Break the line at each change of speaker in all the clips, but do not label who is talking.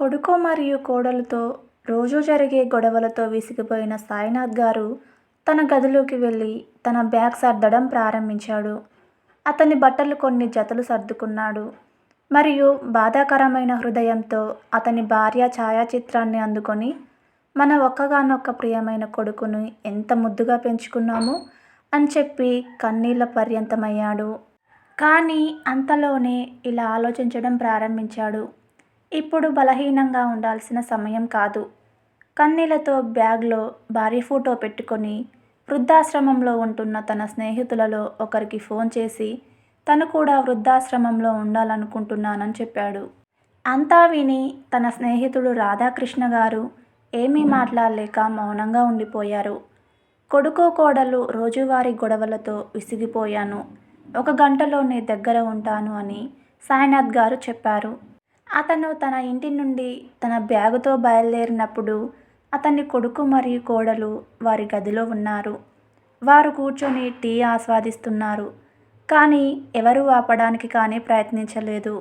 కొడుకు మరియు కోడలుతో రోజూ జరిగే గొడవలతో విసిగిపోయిన సాయినాథ్ గారు తన గదిలోకి వెళ్ళి తన బ్యాగ్ సర్దడం ప్రారంభించాడు. అతని బట్టలు కొన్ని జతలు సర్దుకున్నాడు. మరియు బాధాకరమైన హృదయంతో అతని భార్య ఛాయాచిత్రాన్ని అందుకొని, మన ఒక్కగానొక్క ప్రియమైన కొడుకుని ఎంత ముద్దుగా పెంచుకున్నాము అని చెప్పి కన్నీళ్ల పర్యంతమయ్యాడు. కానీ అంతలోనే ఇలా ఆలోచించడం ప్రారంభించాడు. ఇప్పుడు బలహీనంగా ఉండాల్సిన సమయం కాదు. కన్నీళ్లతో బ్యాగ్లో భార్య ఫోటో పెట్టుకొని వృద్ధాశ్రమంలో ఉంటున్న తన స్నేహితులలో ఒకరికి ఫోన్ చేసి తను కూడా వృద్ధాశ్రమంలో ఉండాలనుకుంటున్నానని చెప్పాడు. అంతా విని తన స్నేహితుడు రాధాకృష్ణ గారు ఏమీ మాట్లాడలేక మౌనంగా ఉండిపోయారు. కొడుకు కోడలు రోజువారీ గొడవలతో విసిగిపోయాను, 1 గంటలోనే దగ్గర ఉంటాను అని సాయినాథ్ గారు చెప్పారు. అతను తన ఇంటి నుండి తన బ్యాగుతో బయలుదేరినప్పుడు అతని కొడుకు మరియు కోడలు వారి గదిలో ఉన్నారు. వారు కూర్చొని టీ ఆస్వాదిస్తున్నారు. కానీ ఎవరూ ఆపడానికి కానీ ప్రయత్నించలేదు.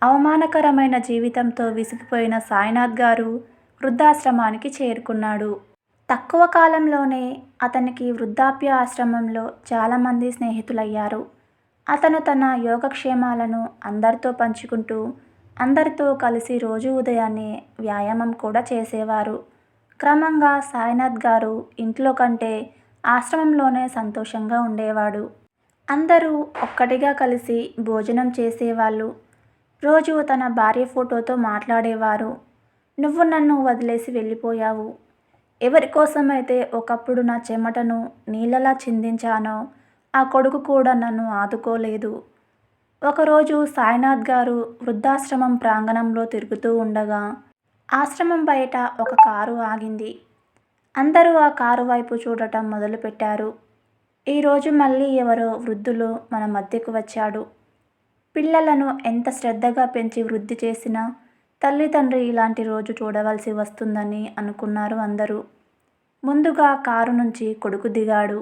అవమానకరమైన జీవితంతో విసిగిపోయిన సాయినాథ్ గారు వృద్ధాశ్రమానికి చేరుకున్నాడు. తక్కువ కాలంలోనే అతనికి వృద్ధాప్య ఆశ్రమంలో చాలామంది స్నేహితులయ్యారు. అతను తన యోగక్షేమాలను అందరితో పంచుకుంటూ అందరితో కలిసి రోజు ఉదయాన్నే వ్యాయామం కూడా చేసేవారు. క్రమంగా సాయినాథ్ గారు ఇంట్లో కంటే ఆశ్రమంలోనే సంతోషంగా ఉండేవాడు. అందరూ ఒక్కటిగా కలిసి భోజనం చేసేవాళ్ళు. రోజు తన భార్య ఫోటోతో మాట్లాడేవారు. నువ్వు నన్ను వదిలేసి వెళ్ళిపోయావు. ఎవరి కోసమైతే ఒకప్పుడు నా చెమటను నీళ్ళలా చిందించానో ఆ కొడుకు కూడా నన్ను ఆదుకోలేదు. ఒకరోజు సాయినాథ్ గారు వృద్ధాశ్రమం ప్రాంగణంలో తిరుగుతూ ఉండగా ఆశ్రమం బయట ఒక కారు ఆగింది. అందరూ ఆ కారు వైపు చూడటం మొదలుపెట్టారు. ఈరోజు మళ్ళీ ఎవరో వృద్ధులు మన మధ్యకు వచ్చాడు. పిల్లలను ఎంత శ్రద్ధగా పెంచి వృద్ధి చేసినా తల్లిదండ్రి ఇలాంటి రోజు చూడవలసి వస్తుందని అనుకున్నారు అందరూ. ముందుగా కారు నుంచి కొడుకు దిగాడు.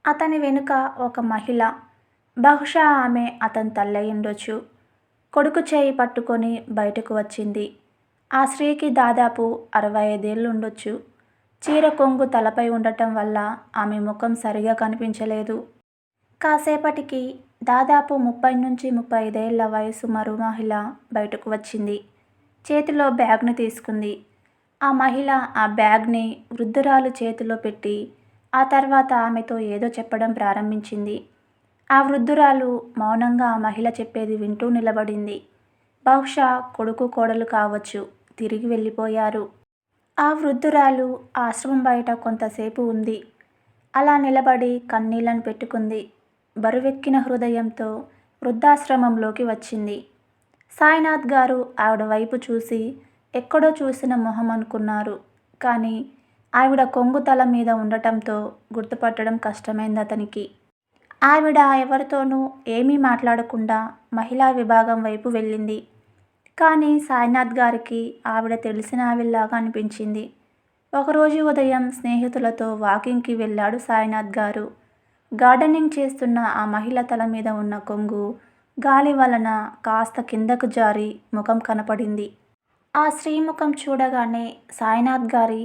అతని వెనుక ఒక మహిళ, బహుశా ఆమె అతని తల్లయ్యుండొచ్చు, కొడుకు చేయి పట్టుకొని బయటకు వచ్చింది. ఆ స్త్రీకి దాదాపు 65 ఏళ్ళు ఉండొచ్చు. చీర కొంగు తలపై ఉండటం వల్ల ఆమె ముఖం సరిగా కనిపించలేదు. కాసేపటికి దాదాపు 30 నుంచి 35 ఏళ్ల వయసు మరో మహిళ బయటకు వచ్చింది. చేతిలో బ్యాగ్ను తీసుకుంది. ఆ మహిళ ఆ బ్యాగ్ని వృద్ధురాలు చేతిలో పెట్టి ఆ తర్వాత ఆమెతో ఏదో చెప్పడం ప్రారంభించింది. ఆ వృద్ధురాలు మౌనంగా ఆ మహిళ చెప్పేది వింటూ నిలబడింది. బహుశా కొడుకు కోడలు కావచ్చు, తిరిగి వెళ్ళిపోయారు. ఆ వృద్ధురాలు ఆశ్రమం బయట కొంతసేపు ఉంది. అలా నిలబడి కన్నీళ్లను పెట్టుకుంది. బరువెక్కిన హృదయంతో వృద్ధాశ్రమంలోకి వచ్చింది. సాయినాథ్ గారు ఆవిడ వైపు చూసి ఎక్కడో చూసిన మొహం అనుకున్నారు. కానీ ఆవిడ కొంగు తల మీద ఉండటంతో గుర్తుపట్టడం కష్టమైంది అతనికి. ఆవిడ ఎవరితోనూ ఏమీ మాట్లాడకుండా మహిళా విభాగం వైపు వెళ్ళింది. కానీ సాయినాథ్ గారికి ఆవిడ తెలిసిన ఆవిడలాగా అనిపించింది. ఒకరోజు ఉదయం స్నేహితులతో వాకింగ్కి వెళ్ళాడు సాయినాథ్ గారు. గార్డెనింగ్ చేస్తున్న ఆ మహిళ తల మీద ఉన్న కొంగు గాలి వలన కాస్త కిందకు జారి ముఖం కనపడింది. ఆ స్త్రీ ముఖం చూడగానే సాయినాథ్ గారి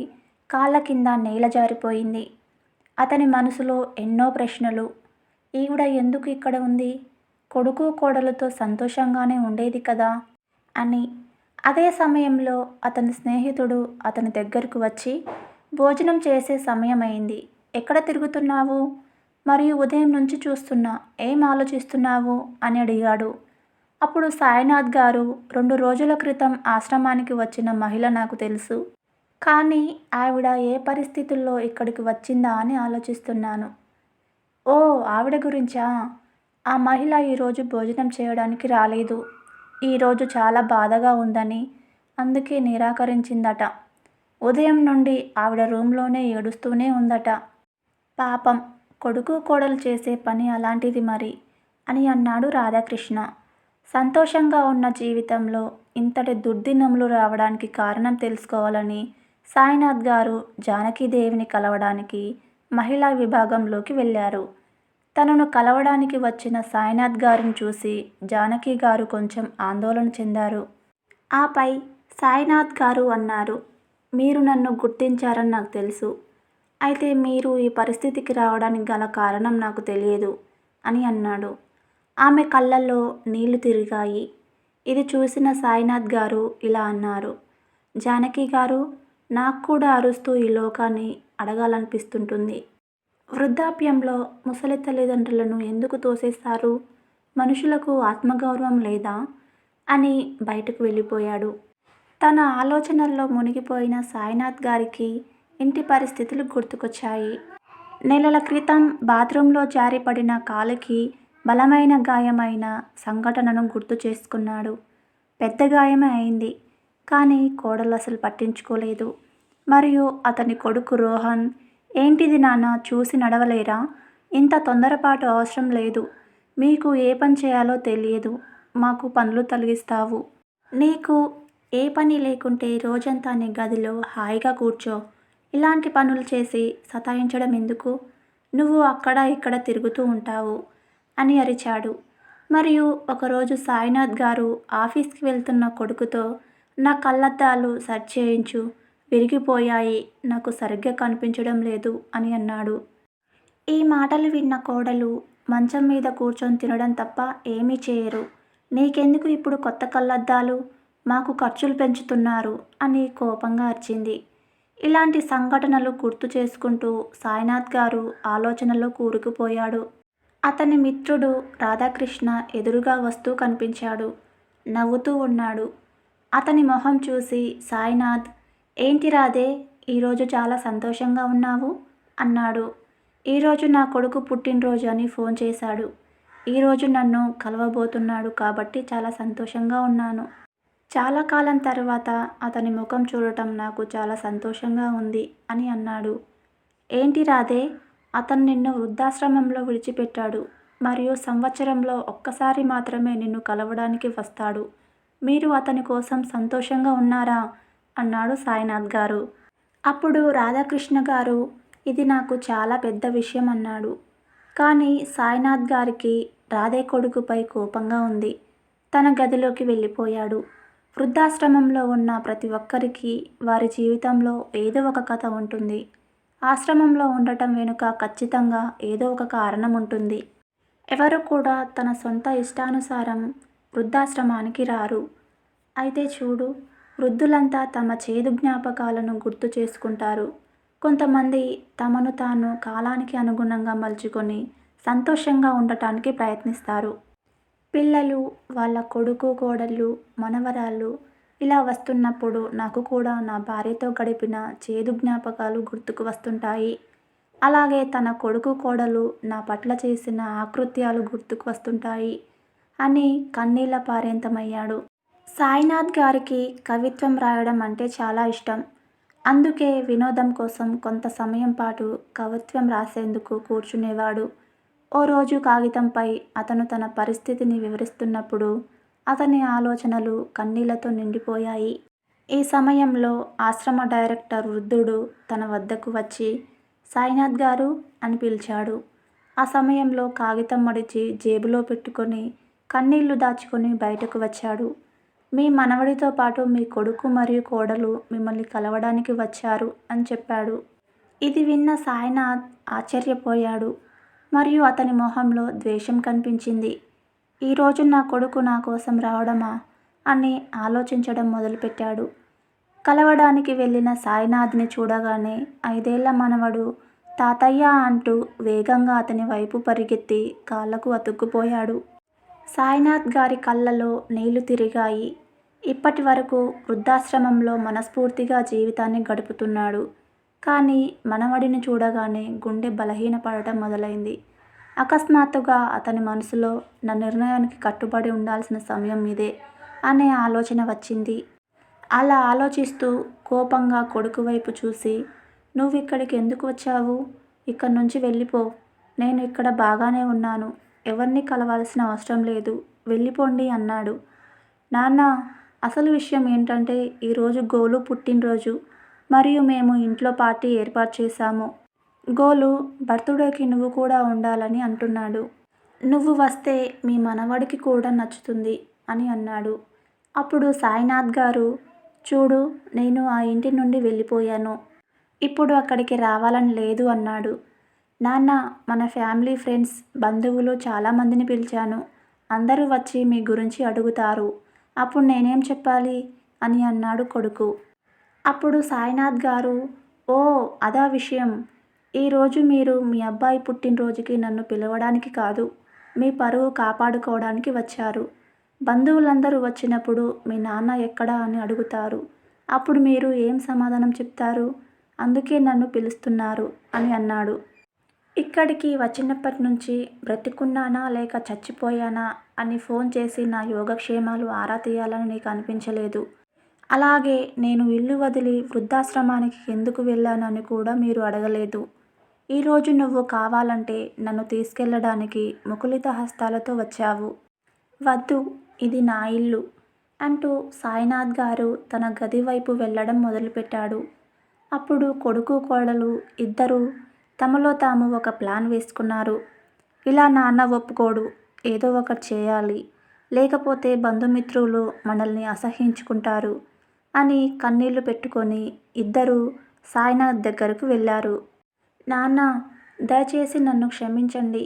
కాళ్ళ కింద నేల జారిపోయింది. అతని మనసులో ఎన్నో ప్రశ్నలు. ఈవిడ ఎందుకు ఇక్కడ ఉంది? కొడుకు కోడలతో సంతోషంగానే ఉండేది కదా అని. అదే సమయంలో అతని స్నేహితుడు అతని దగ్గరకు వచ్చి, భోజనం చేసే సమయమైంది, ఎక్కడ తిరుగుతున్నావు? మరియు ఉదయం నుంచి చూస్తున్నా, ఏం ఆలోచిస్తున్నావు అని అడిగాడు. అప్పుడు సాయినాథ్ గారు, 2 రోజుల క్రితం ఆశ్రమానికి వచ్చిన మహిళ నాకు తెలుసు. కానీ ఆవిడ ఏ పరిస్థితుల్లో ఇక్కడికి వచ్చిందా అని ఆలోచిస్తున్నాను. ఓ, ఆవిడ గురించా? ఆ మహిళ ఈరోజు భోజనం చేయడానికి రాలేదు. ఈరోజు చాలా బాధగా ఉందని, అందుకే నిరాకరించిందట. ఉదయం నుండి ఆవిడ రూమ్లోనే ఏడుస్తూనే ఉందట. పాపం, కొడుకు కోడలు చేసే పని అలాంటిది మరి అని అన్నాడు రాధాకృష్ణ. సంతోషంగా ఉన్న జీవితంలో ఇంతటి దుర్దినములు రావడానికి కారణం తెలుసుకోవాలని సాయినాథ్ గారు జానకీదేవిని కలవడానికి మహిళా విభాగంలోకి వెళ్ళారు. తనను కలవడానికి వచ్చిన సాయినాథ్ గారిని చూసి జానకి గారు కొంచెం ఆందోళన చెందారు. ఆపై సాయినాథ్ గారు అన్నారు. మీరు నన్ను గుర్తించారని నాకు తెలుసు. అయితే మీరు ఈ పరిస్థితికి రావడానికి గల కారణం నాకు తెలియదు అని అన్నాడు. ఆమె కళ్ళల్లో నీళ్లు తిరిగాయి. ఇది చూసిన సాయినాథ్ గారు ఇలా అన్నారు. జానకి గారు, నాకు కూడా అరుస్తూ ఈ లోకాన్ని అడగాలనిపిస్తుంటుంది. వృద్ధాప్యంలో ముసలి తల్లిదండ్రులను ఎందుకు తోసేస్తారు? మనుషులకు ఆత్మగౌరవం లేదా? అని బయటకు వెళ్ళిపోయాడు. తన ఆలోచనల్లో మునిగిపోయిన సాయినాథ్ గారికి ఇంటి పరిస్థితులు గుర్తుకొచ్చాయి. నెలల క్రితం బాత్రూంలో జారిపడిన కాలికి బలమైన గాయమైన సంఘటనను గుర్తు చేసుకున్నాడు. పెద్ద గాయమే అయింది. కానీ కోడలు అసలు పట్టించుకోలేదు. మరియు అతని కొడుకు రోహన్, ఏంటిది నాన్న, చూసి నడవలేరా? ఇంత తొందరపాటు అవసరం లేదు. మీకు ఏ పని చేయాలో తెలియదు. మాకు పనులు తొలగిస్తావు. నీకు ఏ పని లేకుంటే రోజంతా నీ గదిలో హాయిగా కూర్చో. ఇలాంటి పనులు చేసి సతాయించడం ఎందుకు? నువ్వు అక్కడ ఇక్కడ తిరుగుతూ ఉంటావు అని అరిచాడు. మరియు ఒకరోజు సాయినాథ్ గారు ఆఫీస్కి వెళ్తున్న కొడుకుతో, నా కళ్ళద్దాలు సరి చేయించు, విరిగిపోయాయి, నాకు సరిగ్గా కనిపించడం లేదు అని అన్నాడు. ఈ మాటలు విన్న కోడలు, మంచం మీద కూర్చొని తినడం తప్ప ఏమీ చేయరు. నీకెందుకు ఇప్పుడు కొత్త కళ్ళద్దాలు? మాకు ఖర్చులు పెంచుతున్నారు అని కోపంగా అరిచింది. ఇలాంటి సంఘటనలు గుర్తు చేసుకుంటూ సాయినాథ్ గారు ఆలోచనలో కూరుకుపోయాడు. అతని మిత్రుడు రాధాకృష్ణ ఎదురుగా వస్తూ కనిపించాడు. నవ్వుతూ ఉన్నాడు. అతని మొహం చూసి సాయినాథ్, ఏంటి రాధే, ఈరోజు చాలా సంతోషంగా ఉన్నావు అన్నాడు. ఈరోజు నా కొడుకు పుట్టినరోజు అని ఫోన్ చేశాడు. ఈరోజు నన్ను కలవబోతున్నాడు కాబట్టి చాలా సంతోషంగా ఉన్నాను. చాలా కాలం తర్వాత అతని ముఖం చూడటం నాకు చాలా సంతోషంగా ఉంది అని అన్నాడు. ఏంటి రాధే, అతను నిన్ను వృద్ధాశ్రమంలో విడిచిపెట్టాడు మరియు సంవత్సరంలో ఒక్కసారి మాత్రమే నిన్ను కలవడానికి వస్తాడు. మీరు అతని కోసం సంతోషంగా ఉన్నారా అన్నాడు సాయినాథ్ గారు. అప్పుడు రాధాకృష్ణ గారు, ఇది నాకు చాలా పెద్ద విషయం అన్నాడు. కానీ సాయినాథ్ గారికి రాధే కొడుకుపై కోపంగా ఉంది. తన గదిలోకి వెళ్ళిపోయాడు. వృద్ధాశ్రమంలో ఉన్న ప్రతి ఒక్కరికి వారి జీవితంలో ఏదో ఒక కథ ఉంటుంది. ఆశ్రమంలో ఉండటం వెనుక ఖచ్చితంగా ఏదో ఒక కారణం ఉంటుంది. ఎవరు కూడా తన సొంత ఇష్టానుసారం వృద్ధాశ్రమానికి రారు. అయితే చూడు, వృద్ధులంతా తమ చేదు జ్ఞాపకాలను గుర్తు చేసుకుంటారు. కొంతమంది తమను తాను కాలానికి అనుగుణంగా మలుచుకొని సంతోషంగా ఉండటానికి ప్రయత్నిస్తారు. పిల్లలు, వాళ్ళ కొడుకు కోడళ్ళు, మనవరాళ్ళు ఇలా వస్తున్నప్పుడు నాకు కూడా నా భార్యతో గడిపిన చేదు జ్ఞాపకాలు గుర్తుకు వస్తుంటాయి. అలాగే తన కొడుకు కోడలు నా పట్ల చేసిన ఆకృత్యాలు గుర్తుకు వస్తుంటాయి అని కన్నీళ్ల పారేంతమయ్యాడు. సాయినాథ్ గారికి కవిత్వం రాయడం అంటే చాలా ఇష్టం. అందుకే వినోదం కోసం కొంత సమయం పాటు కవిత్వం రాసేందుకు కూర్చునేవాడు. ఓ రోజు కాగితంపై అతను తన పరిస్థితిని వివరిస్తున్నప్పుడు అతని ఆలోచనలు కన్నీళ్లతో నిండిపోయాయి. ఈ సమయంలో ఆశ్రమ డైరెక్టర్ వృద్ధుడు తన వద్దకు వచ్చి, సాయినాథ్ గారు అని పిలిచాడు. ఆ సమయంలో కాగితం మడిచి జేబులో పెట్టుకొని కన్నీళ్లు దాచుకొని బయటకు వచ్చాడు. మీ మనవడితో పాటు మీ కొడుకు మరియు కోడలు మిమ్మల్ని కలవడానికి వచ్చారు అని చెప్పాడు. ఇది విన్న సాయినాథ్ ఆశ్చర్యపోయాడు మరియు అతని మొహంలో ద్వేషం కనిపించింది. ఈరోజు నా కొడుకు నా కోసం రావడమా అని ఆలోచించడం మొదలుపెట్టాడు. కలవడానికి వెళ్ళిన సాయినాథ్ని చూడగానే 5 ఏళ్ల మనవడు తాతయ్య అంటూ వేగంగా అతని వైపు పరిగెత్తి కాళ్లకు అతుక్కుపోయాడు. సాయినాథ్ గారి కళ్ళలో నీళ్లు తిరిగాయి. ఇప్పటి వరకు వృద్ధాశ్రమంలో మనస్ఫూర్తిగా జీవితాన్ని గడుపుతున్నాడు. కానీ మనవడిని చూడగానే గుండె బలహీనపడటం మొదలైంది. అకస్మాత్తుగా అతని మనసులో నా నిర్ణయానికి కట్టుబడి ఉండాల్సిన సమయం ఇదే అనే ఆలోచన వచ్చింది. అలా ఆలోచిస్తూ కోపంగా కొడుకు వైపు చూసి, నువ్వు ఇక్కడికి ఎందుకు వచ్చావు? ఇక్కడి నుంచి వెళ్ళిపో. నేను ఇక్కడ బాగానే ఉన్నాను. ఎవరిని కలవాల్సిన అవసరం లేదు. వెళ్ళిపోండి అన్నాడు. నాన్న, అసలు విషయం ఏంటంటే ఈరోజు గోలు పుట్టినరోజు మరియు మేము ఇంట్లో పార్టీ ఏర్పాటు చేశాము. గోలు బర్త్డేకి నువ్వు కూడా ఉండాలని అంటున్నాడు. నువ్వు వస్తే మీ మనవడికి కూడా నచ్చుతుంది అని అన్నాడు. అప్పుడు సాయినాథ్ గారు, చూడు, నేను ఆ ఇంటి నుండి వెళ్ళిపోయాను. ఇప్పుడు అక్కడికి రావాలని లేదు అన్నాడు. నాన్న, మన ఫ్యామిలీ ఫ్రెండ్స్, బంధువులు చాలామందిని పిలిచాను. అందరూ వచ్చి మీ గురించి అడుగుతారు. అప్పుడు నేనేం చెప్పాలి అని అన్నాడు కొడుకు. అప్పుడు సాయినాథ్ గారు, ఓ, అదా విషయం. ఈరోజు మీరు మీ అబ్బాయి పుట్టినరోజుకి నన్ను పిలవడానికి కాదు, మీ పరువు కాపాడుకోవడానికి వచ్చారు. బంధువులందరూ వచ్చినప్పుడు మీ నాన్న ఎక్కడా అని అడుగుతారు. అప్పుడు మీరు ఏం సమాధానం చెప్తారు? అందుకే నన్ను పిలుస్తున్నారు అని అన్నాడు. ఇక్కడికి వచ్చినప్పటి నుంచి బ్రతికున్నానా లేక చచ్చిపోయానా అని ఫోన్ చేసి నా యోగక్షేమాలు ఆరా తీయాలని నీకు అనిపించలేదు. అలాగే నేను ఇల్లు వదిలి వృద్ధాశ్రమానికి ఎందుకు వెళ్ళానని కూడా మీరు అడగలేదు. ఈరోజు నువ్వు కావాలంటే నన్ను తీసుకెళ్ళడానికి ముకులిత హస్తాలతో వచ్చావు. వద్దు, ఇది నా ఇల్లు అంటూ సాయినాథ్ గారు తన గది వైపు వెళ్ళడం మొదలుపెట్టాడు. అప్పుడు కొడుకు కోడలు ఇద్దరూ తమలో తాము ఒక ప్లాన్ వేసుకున్నారు. ఇలా నాన్న ఒప్పుకోడు, ఏదో ఒకటి చేయాలి, లేకపోతే బంధుమిత్రులు మనల్ని అసహ్యించుకుంటారు అని కన్నీళ్లు పెట్టుకొని ఇద్దరూ సాయినాథ్ దగ్గరకు వెళ్ళారు. నాన్న, దయచేసి నన్ను క్షమించండి.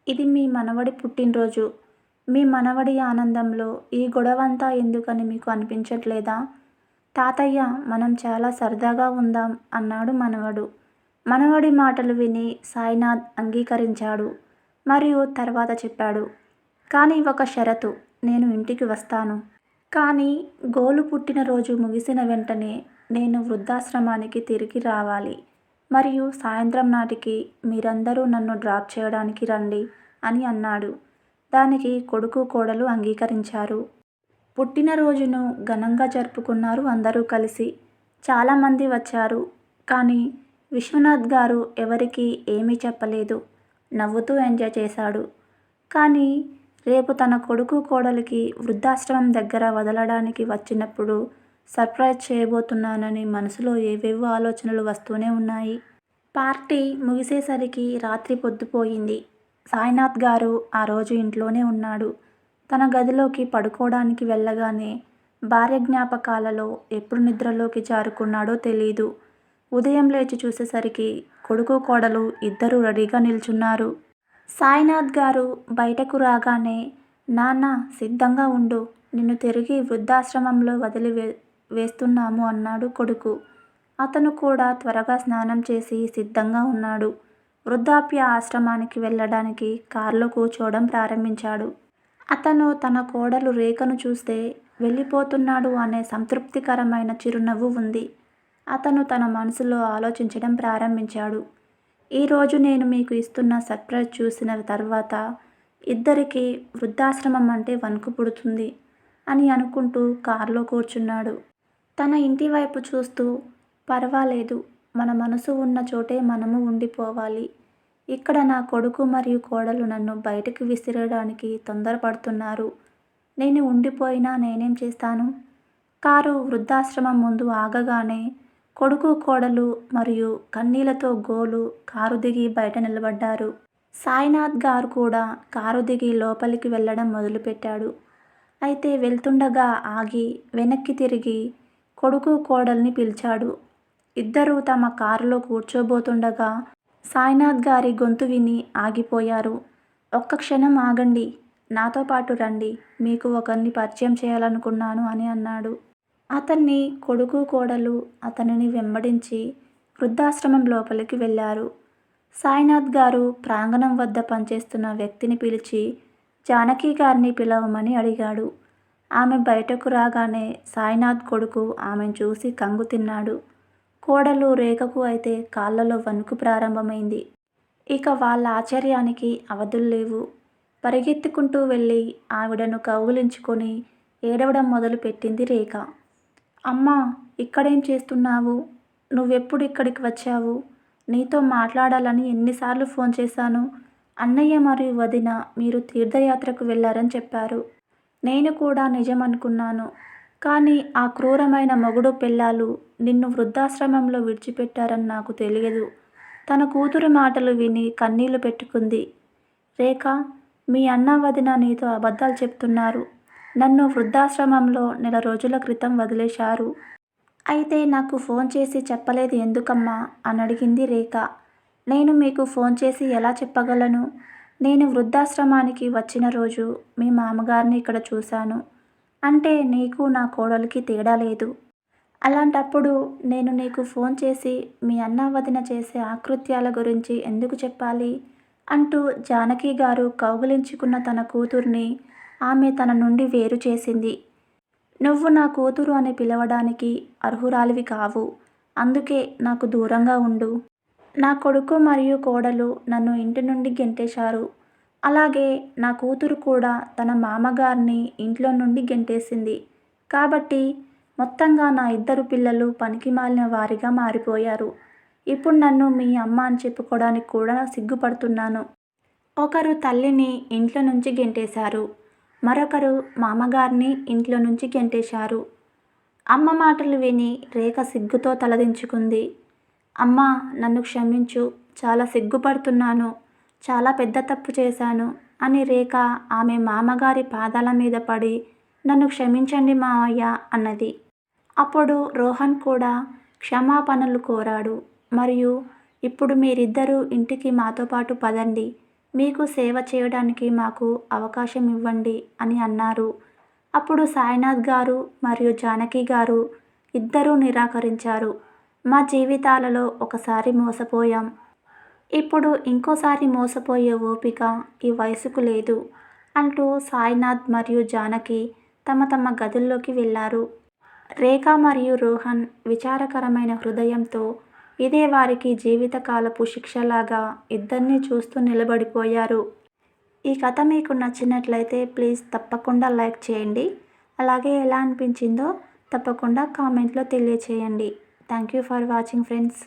ఇది మీ మనవడి పుట్టినరోజు. మీ మనవడి ఆనందంలో ఈ గొడవంతా ఎందుకని మీకు అనిపించట్లేదా? తాతయ్య, మనం చాలా సరదాగా ఉందాం అన్నాడు మనవడు. మనవడి మాటలు విని సాయినాథ్ అంగీకరించాడు. మరియు తర్వాత చెప్పాడు, కానీ ఒక షరతు, నేను ఇంటికి వస్తాను. కానీ గోలు పుట్టినరోజు ముగిసిన వెంటనే నేను వృద్ధాశ్రమానికి తిరిగి రావాలి. మరియు సాయంత్రం నాటికి మీరందరూ నన్ను డ్రాప్ చేయడానికి రండి అని అన్నాడు. దానికి కొడుకు కోడలు అంగీకరించారు. పుట్టినరోజును ఘనంగా జరుపుకున్నారు అందరూ కలిసి. చాలామంది వచ్చారు. కానీ విశ్వనాథ్ గారు ఎవరికీ ఏమీ చెప్పలేదు. నవ్వుతూ ఎంజాయ్ చేశాడు. కానీ రేపు తన కొడుకు కోడలికి వృద్ధాశ్రమం దగ్గర వదలడానికి వచ్చినప్పుడు సర్ప్రైజ్ చేయబోతున్నానని మనసులో ఏవేవో ఆలోచనలు వస్తూనే ఉన్నాయి. పార్టీ ముగిసేసరికి రాత్రి పొద్దుపోయింది. సాయినాథ్ గారు ఆ రోజు ఇంట్లోనే ఉన్నాడు. తన గదిలోకి పడుకోవడానికి వెళ్ళగానే భార్య జ్ఞాపకాలలో ఎప్పుడు నిద్రలోకి జారుకున్నాడో తెలీదు. ఉదయం లేచి చూసేసరికి కొడుకు కోడలు ఇద్దరూ రెడీగా నిల్చున్నారు. సాయినాథ్ గారు బయటకు రాగానే, నాన్న, సిద్ధంగా ఉండు, నిన్ను తిరిగి వృద్ధాశ్రమంలో వదిలి వేస్తున్నాము అన్నాడు కొడుకు. అతను కూడా త్వరగా స్నానం చేసి సిద్ధంగా ఉన్నాడు. వృద్ధాప్య ఆశ్రమానికి వెళ్ళడానికి కారులో కూర్చోవడం ప్రారంభించాడు. అతను తన కోడలు రేఖను చూస్తే వెళ్ళిపోతున్నాడు అనే సంతృప్తికరమైన చిరునవ్వు ఉంది. అతను తన మనసులో ఆలోచించడం ప్రారంభించాడు. ఈరోజు నేను మీకు ఇస్తున్న సర్ప్రైజ్ చూసిన తర్వాత ఇద్దరికీ వృద్ధాశ్రమం అంటే వణుకు పుడుతుంది అని అనుకుంటూ కారులో కూర్చున్నాడు. తన ఇంటి వైపు చూస్తూ, పర్వాలేదు, మన మనసు ఉన్న చోటే మనము ఉండిపోవాలి. ఇక్కడ నా కొడుకు మరియు కోడలు నన్ను బయటకు విసిరడానికి తొందరపడుతున్నారు. నేను ఉండిపోయినా నేనేం చేస్తాను? కారు వృద్ధాశ్రమం ముందు ఆగగానే కొడుకు కోడలు మరియు కన్నీళ్లతో గోలు కారు దిగి బయట నిలబడ్డారు. సాయినాథ్ గారు కూడా కారు దిగి లోపలికి వెళ్ళడం మొదలుపెట్టాడు. అయితే వెళ్తుండగా ఆగి వెనక్కి తిరిగి కొడుకు కోడల్ని పిలిచాడు. ఇద్దరూ తమ కారులో కూర్చోబోతుండగా సాయినాథ్ గారి గొంతు విని ఆగిపోయారు. ఒక్క క్షణం ఆగండి, నాతో పాటు రండి, మీకు ఒకరిని పరిచయం చేయాలనుకున్నాను అని అన్నాడు. అతన్ని కొడుకు కోడలు అతనిని వెంబడించి వృద్ధాశ్రమం లోపలికి వెళ్ళారు. సాయినాథ్ గారు ప్రాంగణం వద్ద పనిచేస్తున్న వ్యక్తిని పిలిచి జానకి గారిని పిలవమని అడిగాడు. ఆమె బయటకు రాగానే సాయినాథ్ కొడుకు ఆమెను చూసి కంగు తిన్నాడు. కోడలు రేఖకు అయితే కాళ్ళలో వణుకు ప్రారంభమైంది. ఇక వాళ్ళ ఆశ్చర్యానికి అవధుల్లేవు. పరిగెత్తుకుంటూ వెళ్ళి ఆవిడను కౌగిలించుకొని ఏడవడం మొదలుపెట్టింది రేఖ. అమ్మా, ఇక్కడేం చేస్తున్నావు? నువ్వెప్పుడు ఇక్కడికి వచ్చావు? నీతో మాట్లాడాలని ఎన్నిసార్లు ఫోన్ చేశాను. అన్నయ్య మరియు వదిన మీరు తీర్థయాత్రకు వెళ్ళారని చెప్పారు. నేను కూడా నిజం అనుకున్నాను. కానీ ఆ క్రూరమైన మొగుడు పెళ్ళాలు నిన్ను వృద్ధాశ్రమంలో విడిచిపెట్టారని నాకు తెలియదు. తన కూతురు మాటలు విని కన్నీళ్లు పెట్టుకుంది. రేఖ, మీ అన్న వదిన నీతో అబద్ధాలు చెప్తున్నారు. నన్ను వృద్ధాశ్రమంలో నెల రోజుల క్రితం వదిలేశారు. అయితే నాకు ఫోన్ చేసి చెప్పలేదు ఎందుకమ్మా అని అడిగింది రేఖ. నేను మీకు ఫోన్ చేసి ఎలా చెప్పగలను? నేను వృద్ధాశ్రమానికి వచ్చిన రోజు మీ మామగారిని ఇక్కడ చూశాను. అంటే నీకు నా కోడలికి తేడా లేదు. అలాంటప్పుడు నేను నీకు ఫోన్ చేసి మీ అన్న వదిన చేసే ఆకృత్యాల గురించి ఎందుకు చెప్పాలి? అంటూ జానకి గారు కౌగిలించుకున్న తన కూతుర్ని ఆమె తన నుండి వేరు చేసింది. నువ్వు నా కూతురు అని పిలవడానికి అర్హురాలివి కావు. అందుకే నాకు దూరంగా ఉండు. నా కొడుకు మరియు కోడలు నన్ను ఇంటి నుండి గెంటేశారు. అలాగే నా కూతురు కూడా తన మామగారిని ఇంట్లో నుండి గెంటేసింది. కాబట్టి మొత్తంగా నా ఇద్దరు పిల్లలు పనికిమాలిన వారిగా మారిపోయారు. ఇప్పుడు నన్ను మీ అమ్మ అని చెప్పుకోవడానికి కూడా సిగ్గుపడుతున్నాను. ఒకరు తల్లిని ఇంట్లో నుంచి గెంటేశారు. మరొకరు మామగారిని ఇంట్లో నుంచి గెంటేశారు. అమ్మ మాటలు విని రేఖ సిగ్గుతో తలదించుకుంది. అమ్మా, నన్ను క్షమించు. చాలా సిగ్గుపడుతున్నాను. చాలా పెద్ద తప్పు చేశాను అని రేఖ ఆమె మామగారి పాదాల మీద పడి నన్ను క్షమించండి మావయ్య అన్నది. అప్పుడు రోహన్ కూడా క్షమాపణలు కోరాడు. మరియు ఇప్పుడు మీరిద్దరూ ఇంటికి మాతో పాటు పదండి. మీకు సేవ చేయడానికి మాకు అవకాశం ఇవ్వండి అని అన్నారు. అప్పుడు సాయినాథ్ గారు మరియు జానకి గారు ఇద్దరూ నిరాకరించారు. మా జీవితాలలో ఒకసారి మోసపోయాం. ఇప్పుడు ఇంకోసారి మోసపోయే ఓపిక ఈ వయసుకు లేదు అంటూ సాయినాథ్ మరియు జానకి తమ తమ గదుల్లోకి వెళ్ళారు. రేఖ మరియు రోహన్ విచారకరమైన హృదయంతో ఇదే వారికి జీవితకాలపు శిక్షలాగా ఇద్దరినీ చూస్తూ నిలబడిపోయారు. ఈ కథ మీకు నచ్చినట్లయితే ప్లీజ్ తప్పకుండా లైక్ చేయండి. అలాగే ఎలా అనిపించిందో తప్పకుండా కామెంట్లో తెలియచేయండి. Thank you for watching friends.